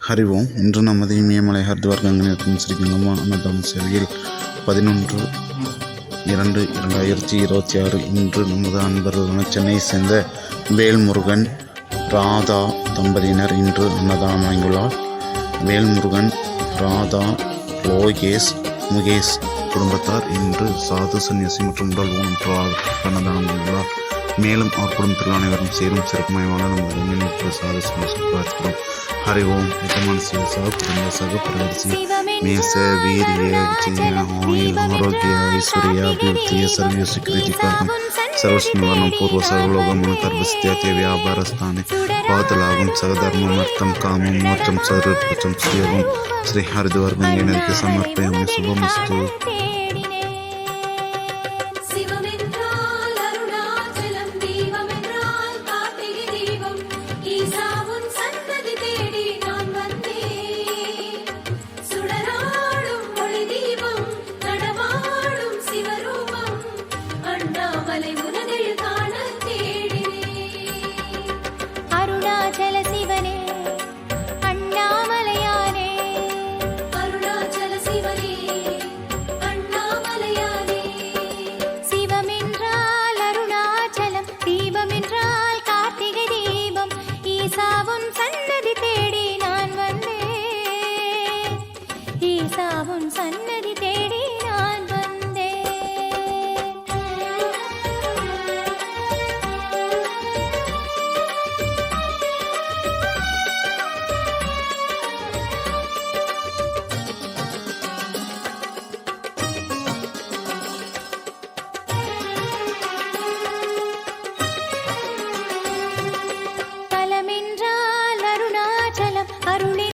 ஹரி ஓம். இன்று நமது இமயமலை ஹரித்வார் கங்கை நிறுத்தும் ஸ்ரீ கங்கம்மா அன்னதான சேவையில் 11/2/2026 இன்று நமது அன்பர்களான சென்னை சேர்ந்த வேல்முருகன் ராதா தம்பதியினர் இன்று அன்னதானம் வழங்கியுள்ளார். வேல்முருகன் ராதா லோகேஷ் முகேஷ் குடும்பத்தார் இன்று சாது சன்னியாசி மற்றும் உடல் ஊனம் அன்னதானம் வழங்கியுள்ளார். மேலும் அவர் குடும்பத்தில் அனைவரும் சேரும் சிறப்புமயமான நமது நினைவு சாது சன்னியாசி பார்க்கிறோம். हरि ओम यजमानस्य सहकुटुंब सहपरिवारस्य मेष वीर्य विजय आयुल आरोग्य ऐश्वर्य अभिवृद्धि सर्वस्वीकृतिकर्म सर्वस्निवारणं पूर्व सर्वलोकमन सर्वस्त्याते व्यापारस्थाने पादलाभं सगधर्ममर्थं कामं मोक्षं सर्वोच्चं श्रीयोगं श्री हरिद्वार गंगे नदी समर्पयामि शुभमस्तु।